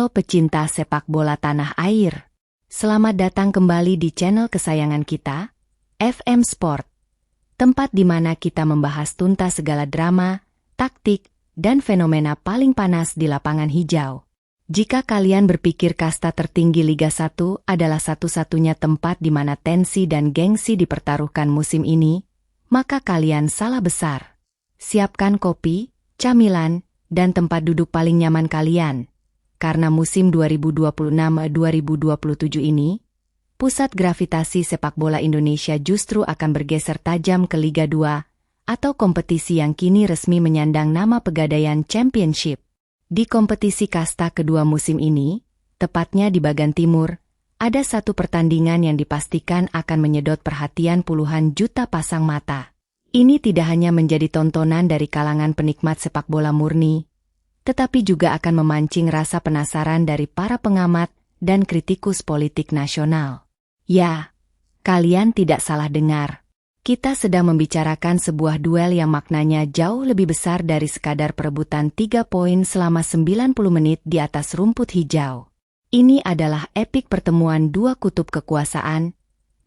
Halo pecinta sepak bola tanah air. Selamat datang kembali di channel kesayangan kita, FM Sport. Tempat di mana kita membahas tuntas segala drama, taktik, dan fenomena paling panas di lapangan hijau. Jika kalian berpikir kasta tertinggi Liga 1 adalah satu-satunya tempat di mana tensi dan gengsi dipertaruhkan musim ini, maka kalian salah besar. Siapkan kopi, camilan, dan tempat duduk paling nyaman kalian. Karena musim 2026-2027 ini, pusat gravitasi sepak bola Indonesia justru akan bergeser tajam ke Liga 2, atau kompetisi yang kini resmi menyandang nama Pegadaian Championship. Di kompetisi kasta kedua musim ini, tepatnya di bagian timur, ada satu pertandingan yang dipastikan akan menyedot perhatian puluhan juta pasang mata. Ini tidak hanya menjadi tontonan dari kalangan penikmat sepak bola murni, tetapi juga akan memancing rasa penasaran dari para pengamat dan kritikus politik nasional. Ya, kalian tidak salah dengar. Kita sedang membicarakan sebuah duel yang maknanya jauh lebih besar dari sekadar perebutan 3 poin selama 90 menit di atas rumput hijau. Ini adalah epik pertemuan dua kutub kekuasaan,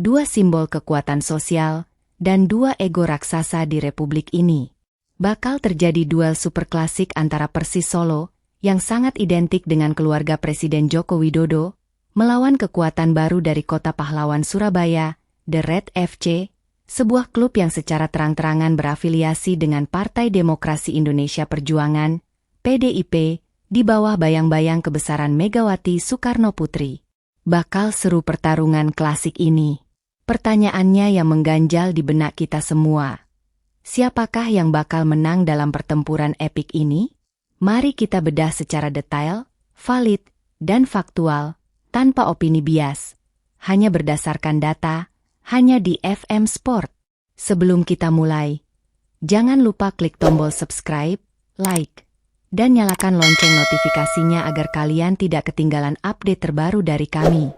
dua simbol kekuatan sosial, dan dua ego raksasa di republik ini. Bakal terjadi duel super klasik antara Persis Solo, yang sangat identik dengan keluarga Presiden Joko Widodo, melawan kekuatan baru dari kota pahlawan Surabaya, The Red FC, sebuah klub yang secara terang-terangan berafiliasi dengan Partai Demokrasi Indonesia Perjuangan, PDIP, di bawah bayang-bayang kebesaran Megawati Soekarno Putri. Bakal seru pertarungan klasik ini. Pertanyaannya yang mengganjal di benak kita semua. Siapakah yang bakal menang dalam pertempuran epik ini? Mari kita bedah secara detail, valid, dan faktual, tanpa opini bias. Hanya berdasarkan data, hanya di FM Sport. Sebelum kita mulai, jangan lupa klik tombol subscribe, like, dan nyalakan lonceng notifikasinya agar kalian tidak ketinggalan update terbaru dari kami.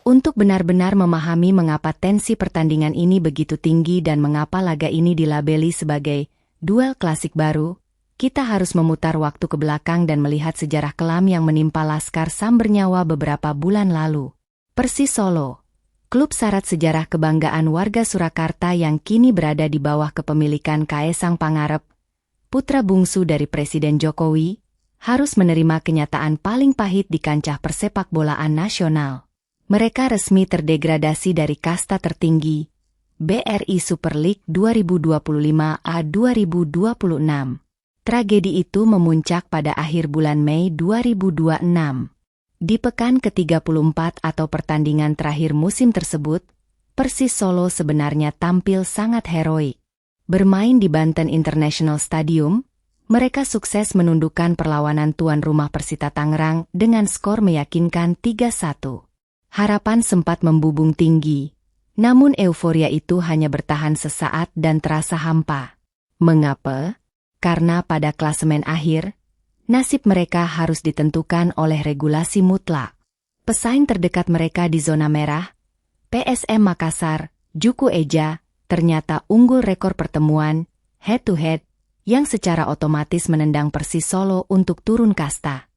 Untuk benar-benar memahami mengapa tensi pertandingan ini begitu tinggi dan mengapa laga ini dilabeli sebagai duel klasik baru, kita harus memutar waktu ke belakang dan melihat sejarah kelam yang menimpa Laskar Samber Nyawa beberapa bulan lalu. Persis Solo, klub syarat sejarah kebanggaan warga Surakarta yang kini berada di bawah kepemilikan Kaesang Pangarep, putra bungsu dari Presiden Jokowi, harus menerima kenyataan paling pahit di kancah persepak bolaan nasional. Mereka resmi terdegradasi dari kasta tertinggi, BRI Super League 2025A 2026. Tragedi itu memuncak pada akhir bulan Mei 2026. Di pekan ke-34 atau pertandingan terakhir musim tersebut, Persis Solo sebenarnya tampil sangat heroik. Bermain di Banten International Stadium, mereka sukses menundukkan perlawanan tuan rumah Persita Tangerang dengan skor meyakinkan 3-1. Harapan sempat membubung tinggi, namun euforia itu hanya bertahan sesaat dan terasa hampa. Mengapa? Karena pada klasemen akhir, nasib mereka harus ditentukan oleh regulasi mutlak. Pesaing terdekat mereka di zona merah, PSM Makassar, Juku Eja, ternyata unggul rekor pertemuan, head-to-head, yang secara otomatis menendang Persis Solo untuk turun kasta.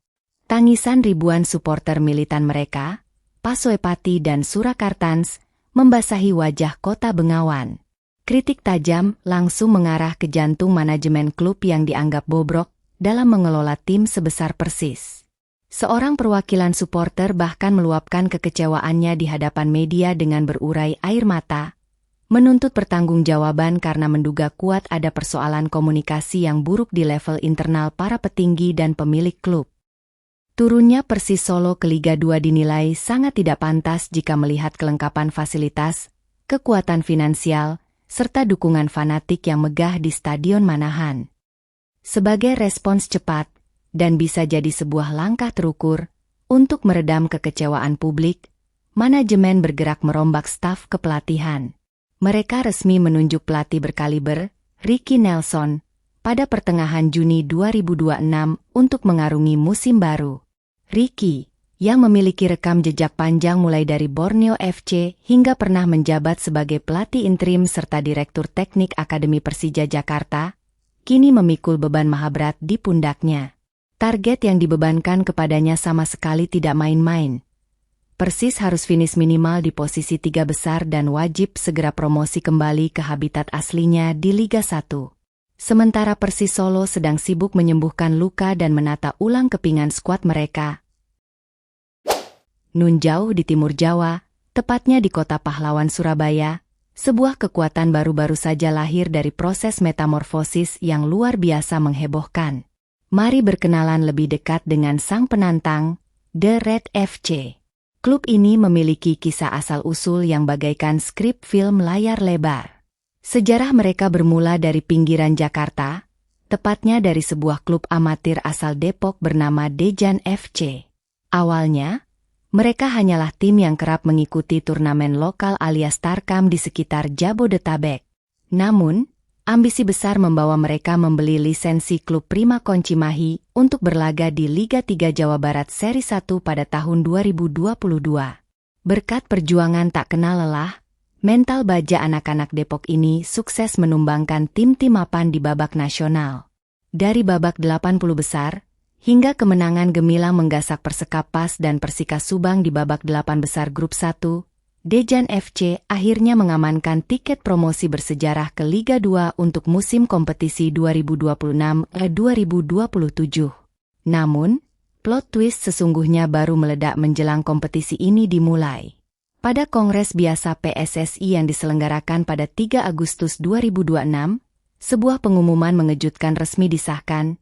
Tangisan ribuan supporter militan mereka, Pasoepati dan Surakartans, membasahi wajah kota Bengawan. Kritik tajam langsung mengarah ke jantung manajemen klub yang dianggap bobrok dalam mengelola tim sebesar Persis. Seorang perwakilan supporter bahkan meluapkan kekecewaannya di hadapan media dengan berurai air mata, menuntut pertanggungjawaban karena menduga kuat ada persoalan komunikasi yang buruk di level internal para petinggi dan pemilik klub. Turunnya Persis Solo ke Liga 2 dinilai sangat tidak pantas jika melihat kelengkapan fasilitas, kekuatan finansial, serta dukungan fanatik yang megah di Stadion Manahan. Sebagai respons cepat, dan bisa jadi sebuah langkah terukur, untuk meredam kekecewaan publik, manajemen bergerak merombak staf kepelatihan. Mereka resmi menunjuk pelatih berkaliber, Ricky Nelson, pada pertengahan Juni 2026 untuk mengarungi musim baru. Ricky, yang memiliki rekam jejak panjang mulai dari Borneo FC hingga pernah menjabat sebagai pelatih interim serta direktur teknik Akademi Persija Jakarta, kini memikul beban maha berat di pundaknya. Target yang dibebankan kepadanya sama sekali tidak main-main. Persis harus finish minimal di posisi 3 besar dan wajib segera promosi kembali ke habitat aslinya di Liga 1. Sementara Persis Solo sedang sibuk menyembuhkan luka dan menata ulang kepingan skuad mereka. Nun jauh di timur Jawa, tepatnya di kota pahlawan Surabaya, sebuah kekuatan baru-baru saja lahir dari proses metamorfosis yang luar biasa menghebohkan. Mari berkenalan lebih dekat dengan sang penantang, The Red FC. Klub ini memiliki kisah asal-usul yang bagaikan skrip film layar lebar. Sejarah mereka bermula dari pinggiran Jakarta, tepatnya dari sebuah klub amatir asal Depok bernama Dejan FC. Awalnya, mereka hanyalah tim yang kerap mengikuti turnamen lokal alias Tarkam di sekitar Jabodetabek. Namun, ambisi besar membawa mereka membeli lisensi klub Primakon Cimahi untuk berlaga di Liga 3 Jawa Barat Seri 1 pada tahun 2022. Berkat perjuangan tak kenal lelah, mental baja anak-anak Depok ini sukses menumbangkan tim-tim mapan di babak nasional. Dari babak 80 besar, hingga kemenangan gemilang menggasak Persekap PAS dan Persika Subang di babak 8 besar grup 1, Dejan FC akhirnya mengamankan tiket promosi bersejarah ke Liga 2 untuk musim kompetisi 2026-2027. Namun, plot twist sesungguhnya baru meledak menjelang kompetisi ini dimulai. Pada Kongres Biasa PSSI yang diselenggarakan pada 3 Agustus 2026, sebuah pengumuman mengejutkan resmi disahkan.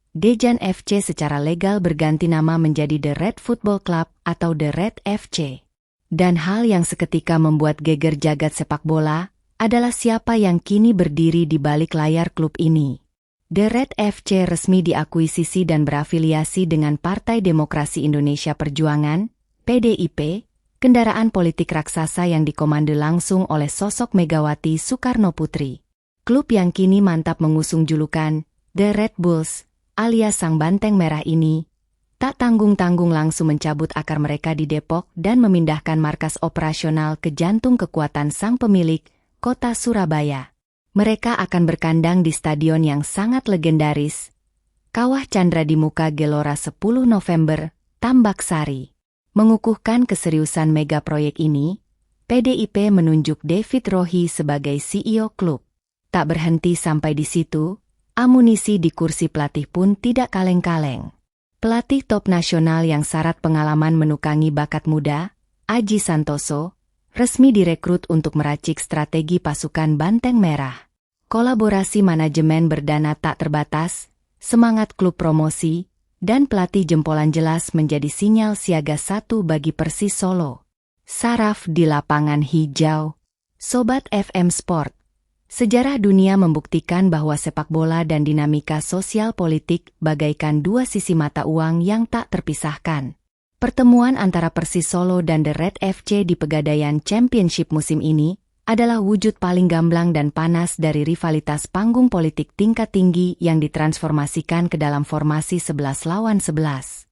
Dejan FC secara legal berganti nama menjadi The Red Football Club atau The Red FC. Dan hal yang seketika membuat geger jagat sepak bola adalah siapa yang kini berdiri di balik layar klub ini. The Red FC resmi diakuisisi dan berafiliasi dengan Partai Demokrasi Indonesia Perjuangan, PDIP, kendaraan politik raksasa yang dikomando langsung oleh sosok Megawati Soekarnoputri. Klub yang kini mantap mengusung julukan The Red Bulls alias Sang Banteng Merah ini, tak tanggung-tanggung langsung mencabut akar mereka di Depok dan memindahkan markas operasional ke jantung kekuatan sang pemilik, kota Surabaya. Mereka akan berkandang di stadion yang sangat legendaris, Kawah Chandra di Muka Gelora 10 November, Tambak Sari. Mengukuhkan keseriusan mega proyek ini, PDIP menunjuk David Rohi sebagai CEO klub. Tak berhenti sampai di situ, amunisi di kursi pelatih pun tidak kaleng-kaleng. Pelatih top nasional yang syarat pengalaman menukangi bakat muda, Aji Santoso, resmi direkrut untuk meracik strategi pasukan Banteng Merah. Kolaborasi manajemen berdana tak terbatas, semangat klub promosi, dan pelatih jempolan jelas menjadi sinyal siaga satu bagi Persis Solo. Saraf di lapangan hijau. Sobat FM Sport. Sejarah dunia membuktikan bahwa sepak bola dan dinamika sosial politik bagaikan dua sisi mata uang yang tak terpisahkan. Pertemuan antara Persis Solo dan The Red FC di Pegadaian Championship musim ini adalah wujud paling gamblang dan panas dari rivalitas panggung politik tingkat tinggi yang ditransformasikan ke dalam formasi 11 lawan 11.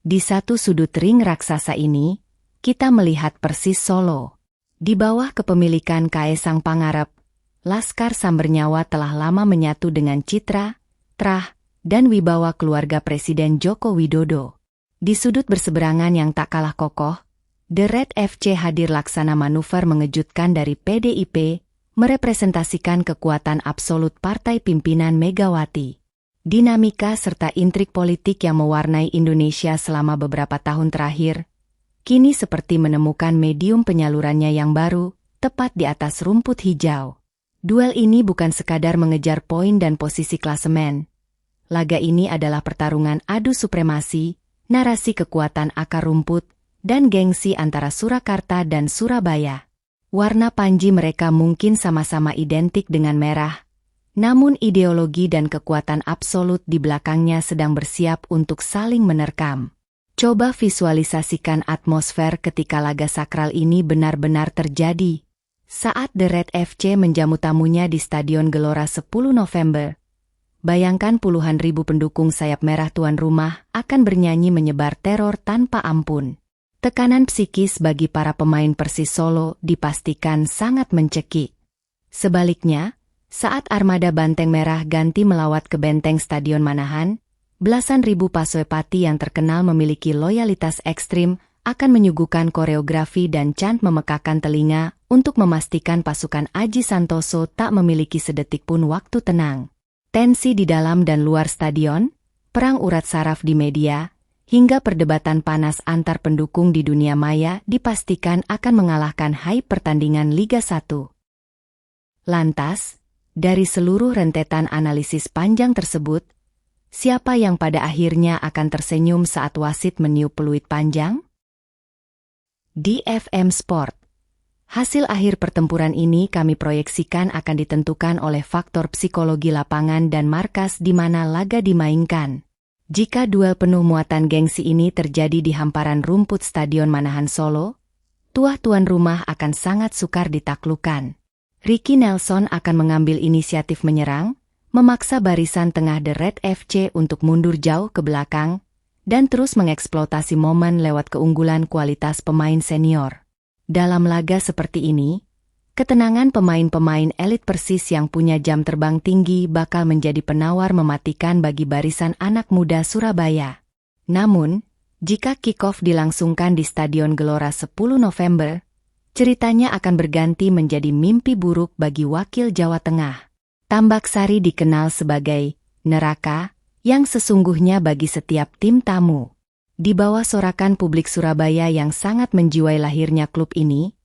Di satu sudut ring raksasa ini, kita melihat Persis Solo. Di bawah kepemilikan Kaesang Pangarep, Laskar Sambernyawa telah lama menyatu dengan citra, trah, dan wibawa keluarga Presiden Joko Widodo. Di sudut berseberangan yang tak kalah kokoh, The Red FC hadir laksana manuver mengejutkan dari PDIP, merepresentasikan kekuatan absolut partai pimpinan Megawati. Dinamika serta intrik politik yang mewarnai Indonesia selama beberapa tahun terakhir, kini seperti menemukan medium penyalurannya yang baru, tepat di atas rumput hijau. Duel ini bukan sekadar mengejar poin dan posisi klasemen. Laga ini adalah pertarungan adu supremasi, narasi kekuatan akar rumput, dan gengsi antara Surakarta dan Surabaya. Warna panji mereka mungkin sama-sama identik dengan merah, namun ideologi dan kekuatan absolut di belakangnya sedang bersiap untuk saling menerkam. Coba visualisasikan atmosfer ketika laga sakral ini benar-benar terjadi. Saat The Red FC menjamu tamunya di Stadion Gelora 10 November, bayangkan puluhan ribu pendukung sayap merah tuan rumah akan bernyanyi menyebar teror tanpa ampun. Tekanan psikis bagi para pemain Persis Solo dipastikan sangat mencekik. Sebaliknya, saat armada Banteng Merah ganti melawat ke benteng Stadion Manahan, Belasan ribu Pasopati yang terkenal memiliki loyalitas ekstrim akan menyuguhkan koreografi dan chant memekakan telinga untuk memastikan pasukan Aji Santoso tak memiliki sedetik pun waktu tenang. Tensi di dalam dan luar stadion, perang urat saraf di media, hingga perdebatan panas antar pendukung di dunia maya dipastikan akan mengalahkan hype pertandingan Liga 1. Lantas, dari seluruh rentetan analisis panjang tersebut, siapa yang pada akhirnya akan tersenyum saat wasit meniup peluit panjang? Di FM Sport, hasil akhir pertempuran ini kami proyeksikan akan ditentukan oleh faktor psikologi lapangan dan markas di mana laga dimainkan. Jika duel penuh muatan gengsi ini terjadi di hamparan rumput Stadion Manahan Solo, tuan rumah akan sangat sukar ditaklukkan. Ricky Nelson akan mengambil inisiatif menyerang, memaksa barisan tengah The Red FC untuk mundur jauh ke belakang, dan terus mengeksploitasi momen lewat keunggulan kualitas pemain senior. Dalam laga seperti ini, ketenangan pemain-pemain elit Persis yang punya jam terbang tinggi bakal menjadi penawar mematikan bagi barisan anak muda Surabaya. Namun, jika kick-off dilangsungkan di Stadion Gelora 10 November, ceritanya akan berganti menjadi mimpi buruk bagi wakil Jawa Tengah. Tambak Sari dikenal sebagai neraka yang sesungguhnya bagi setiap tim tamu. Di bawah sorakan publik Surabaya yang sangat menjiwai lahirnya klub ini,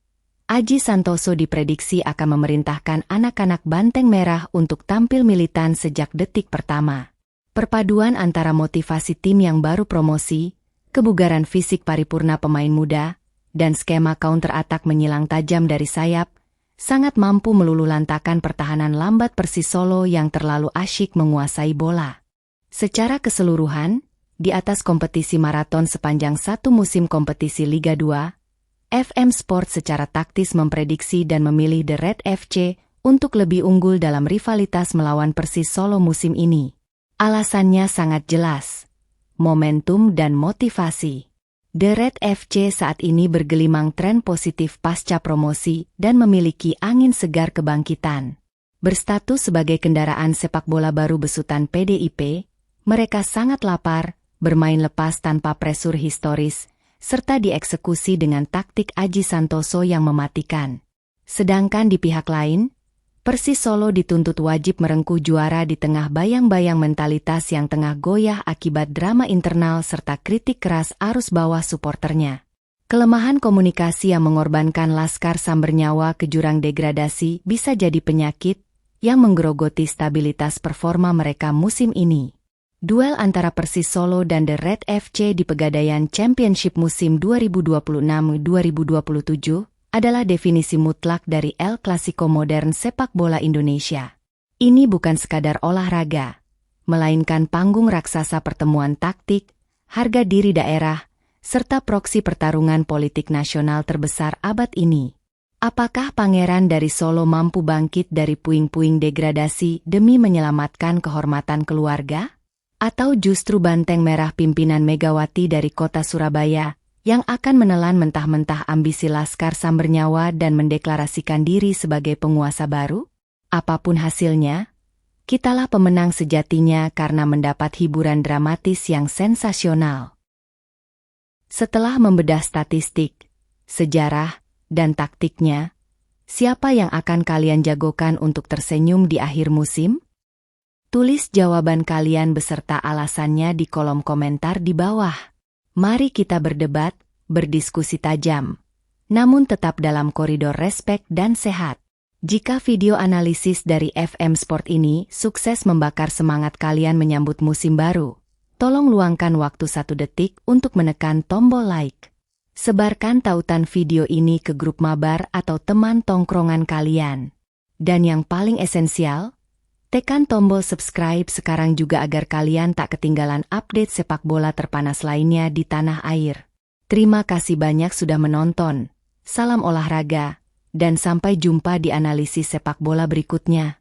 Aji Santoso diprediksi akan memerintahkan anak-anak Banteng Merah untuk tampil militan sejak detik pertama. Perpaduan antara motivasi tim yang baru promosi, kebugaran fisik paripurna pemain muda, dan skema counter-attack menyilang tajam dari sayap, sangat mampu meluluhlantakan pertahanan lambat Persis Solo yang terlalu asyik menguasai bola. Secara keseluruhan, di atas kompetisi maraton sepanjang satu musim kompetisi Liga 2, FM Sport secara taktis memprediksi dan memilih The Red FC untuk lebih unggul dalam rivalitas melawan Persis Solo musim ini. Alasannya sangat jelas, momentum dan motivasi. The Red FC saat ini bergelimang tren positif pasca promosi dan memiliki angin segar kebangkitan. Berstatus sebagai kendaraan sepak bola baru besutan PDIP, mereka sangat lapar, bermain lepas tanpa presur historis, serta dieksekusi dengan taktik Aji Santoso yang mematikan. Sedangkan di pihak lain, Persis Solo dituntut wajib merengkuh juara di tengah bayang-bayang mentalitas yang tengah goyah akibat drama internal serta kritik keras arus bawah suporternya. Kelemahan komunikasi yang mengorbankan Laskar Samber nyawa ke jurang degradasi bisa jadi penyakit yang menggerogoti stabilitas performa mereka musim ini. Duel antara Persis Solo dan The Red FC di Pegadaian Championship musim 2026-2027 adalah definisi mutlak dari El Clasico modern sepak bola Indonesia. Ini bukan sekadar olahraga, melainkan panggung raksasa pertemuan taktik, harga diri daerah, serta proksi pertarungan politik nasional terbesar abad ini. Apakah Pangeran dari Solo mampu bangkit dari puing-puing degradasi demi menyelamatkan kehormatan keluarga? Atau justru Banteng Merah pimpinan Megawati dari kota Surabaya yang akan menelan mentah-mentah ambisi Laskar Samber nyawa dan mendeklarasikan diri sebagai penguasa baru? Apapun hasilnya, kitalah pemenang sejatinya karena mendapat hiburan dramatis yang sensasional. Setelah membedah statistik, sejarah, dan taktiknya, siapa yang akan kalian jagokan untuk tersenyum di akhir musim? Tulis jawaban kalian beserta alasannya di kolom komentar di bawah. Mari kita berdebat, berdiskusi tajam, namun tetap dalam koridor respek dan sehat. Jika video analisis dari FM Sport ini sukses membakar semangat kalian menyambut musim baru, tolong luangkan waktu 1 detik untuk menekan tombol like. Sebarkan tautan video ini ke grup mabar atau teman tongkrongan kalian. Dan yang paling esensial, tekan tombol subscribe sekarang juga agar kalian tak ketinggalan update sepak bola terpanas lainnya di tanah air. Terima kasih banyak sudah menonton. Salam olahraga, dan sampai jumpa di analisis sepak bola berikutnya.